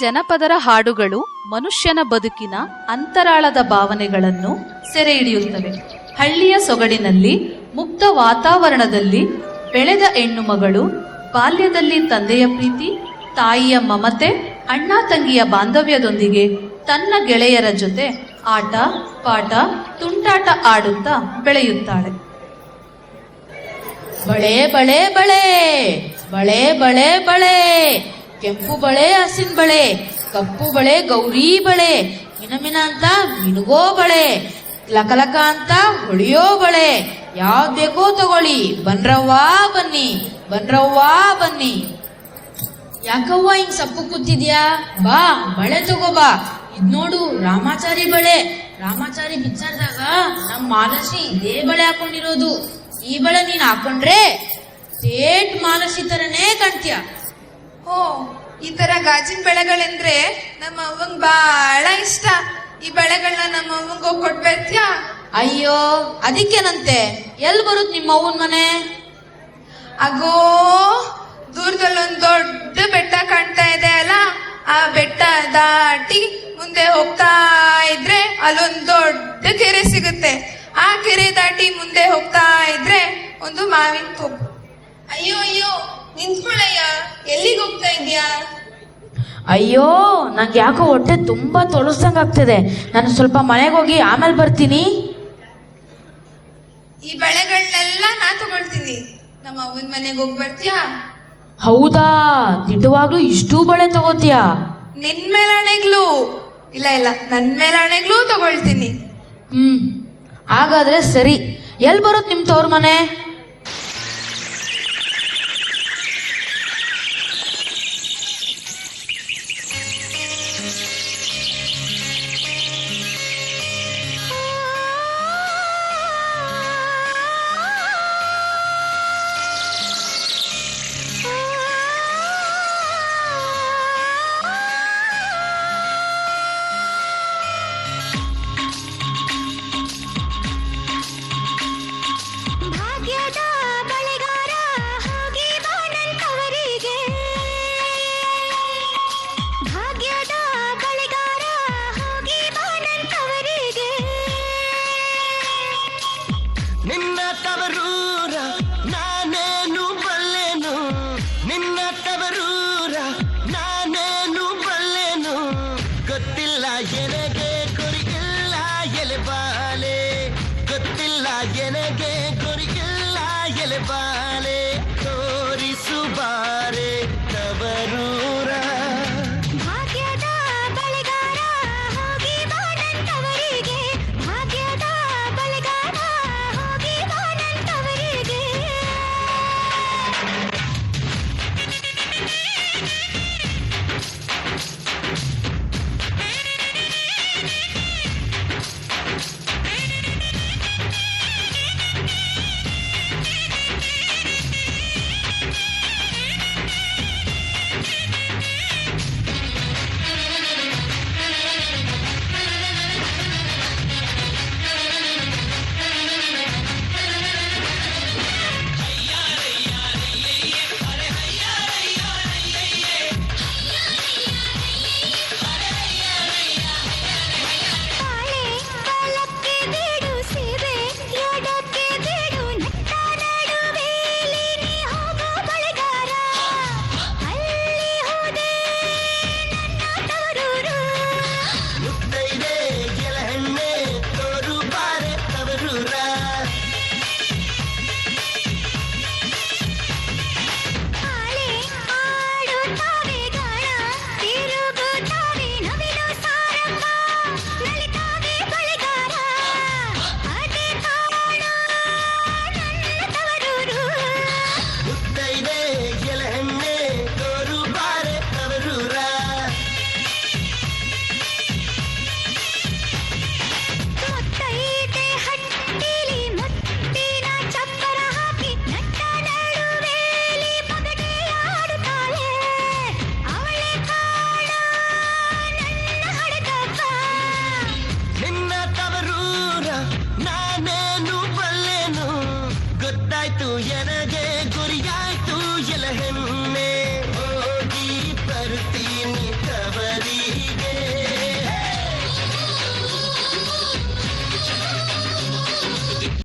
ಜನಪದರ ಹಾಡುಗಳು ಮನುಷ್ಯನ ಬದುಕಿನ ಅಂತರಾಳದ ಭಾವನೆಗಳನ್ನು ಸೆರೆ ಹಿಡಿಯುತ್ತವೆ. ಹಳ್ಳಿಯ ಸೊಗಡಿನಲ್ಲಿ ಮುಕ್ತ ವಾತಾವರಣದಲ್ಲಿ ಬೆಳೆದ ಹೆಣ್ಣು ಮಗಳು ಬಾಲ್ಯದಲ್ಲಿ ತಂದೆಯ ಪ್ರೀತಿ, ತಾಯಿಯ ಮಮತೆ, ಅಣ್ಣ ತಂಗಿಯ ಬಾಂಧವ್ಯದೊಂದಿಗೆ ತನ್ನ ಗೆಳೆಯರ ಜೊತೆ ಆಟ ಪಾಠ ತುಂಟಾಟ ಆಡುತ್ತಾ ಬೆಳೆಯುತ್ತಾಳೆ. ಬಳೆ ಬಳೆ ಬಳೆ ಬಳೆ ಬಳೆ ಬಳೆ, ಕೆಂಪು ಬಳೆ ಹಸಿನ ಬಳೆ, ಕಪ್ಪು ಬಳೆ ಗೌರಿ ಬಳೆ, ಮಿನಮಿನ ಅಂತ ಮಿನುಗೋ ಬಳೆ, ಲಕಲಕ ಅಂತ ಹೊಳಿಯೋ ಬಳೆ, ಯಾವ್ದು ಬೇಕೋ ತಗೊಳ್ಳಿ, ಬನ್ರವ್ವ ಬನ್ನಿ, ಬನ್ರವ್ವ ಬನ್ನಿ. ಯಾಕವ್ವ ಹಿಂಗ್ ಸಪ್ಪು ಕೂತಿದ್ಯಾ? ಬಾ ಬಳೆ ತಗೋ ಬಾ. ಇದ್ ನೋಡು ರಾಮಾಚಾರಿ ಬಳೆ. ರಾಮಾಚಾರಿ ಬಿಚ್ಚಾರ್ದಾಗ ನಮ್ ಮಾಲಶ್ರೀ ಇದೇ ಬಳೆ ಹಾಕೊಂಡಿರೋದು. ಈ ಬಳೆ ನೀನ್ ಹಾಕೊಂಡ್ರೆ ಸೇಟ್ ಮಾಲಶ್ರೀ ತರನೇ ಕಾಣ್ತೀಯ. ಓ, ಈ ತರ ಗಾಜಿನ ಬೆಳೆಗಳೆಂದ್ರೆ ನಮ್ಮ ಅವ್ವಂಗ್ ಬಾಳ ಇಷ್ಟ. ಈ ಬೆಳೆಗಳನ್ನ ನಮ್ಮ ಅವ್ವಂಗ್ ಹೋಗಿ ಕೊಟ್ಬರ್ತ್ಯಾ? ಅಯ್ಯೋ, ಅದಕ್ಕೇನಂತೆ. ಎಲ್ ಬರುತ್ ನಿಮ್ಮ ಅವ್ವನ್ ಮನೆ? ಅಗೋ, ದೂರದಲ್ಲೊಂದ್ ದೊಡ್ಡ ಬೆಟ್ಟ ಕಾಣ್ತಾ ಇದೆ ಅಲ್ಲ, ಆ ಬೆಟ್ಟ ದಾಟಿ ಮುಂದೆ ಹೋಗ್ತಾ ಇದ್ರೆ ಅಲ್ಲೊಂದ್ ದೊಡ್ಡ ಕೆರೆ ಸಿಗುತ್ತೆ. ಆ ಕೆರೆ ದಾಟಿ ಮುಂದೆ ಹೋಗ್ತಾ ಇದ್ರೆ ಒಂದು ಮಾವಿನ ತೋಪು. ಅಯ್ಯೋ ಅಯ್ಯೋ, ನಿಂತ್ಕೊಳ್ಳಯ್ಯ, ಎಲ್ಲಿಗೆ ಹೋಗ್ತಾ ಇದ್ಯಾ? ಅಯ್ಯೋ, ನಂಗೆ ಯಾಕೋ ಹೊಟ್ಟೆ ತುಂಬಾ ತೊಳಸ್ದಂಗ್ ಆಗ್ತಿದೆ. ನಾನು ಸ್ವಲ್ಪ ಮನೆಗೆ ಹೋಗಿ ಆಮೇಲೆ ಬರ್ತೀನಿ. ಈ ಬೆಳೆಗಳನ್ನೆಲ್ಲ ನಾ ತಗೊಳ್ತೀನಿ. ನಮ್ಮ ಅವ್ವನ ಮನೆಗೆ ಹೋಗಿ ಬರ್ತೀಯಾ? ಹೌದಾ? ದಿಟ್ಟವಾಗ್ಲೂ ಇಷ್ಟೂ ಬಳೆ ತಗೋತೀಯಾ? ನಿನ್ ಮೇಲಾಣೆಗ್ಲು ಇಲ್ಲ ಇಲ್ಲ, ನನ್ ಮೇಲಾಣೆಗ್ಲು ತಗೊಳ್ತೀನಿ. ಹಾಗಾದ್ರೆ ಸರಿ. ಎಲ್ ಬರುತ್ ನಿಮ್ ತವ್ರ ಮನೆ? ನಿನ್ನ ತವರೂರ ನಾನೇನು ಬಲ್ಲೆನು, ನಿನ್ನ ತವರು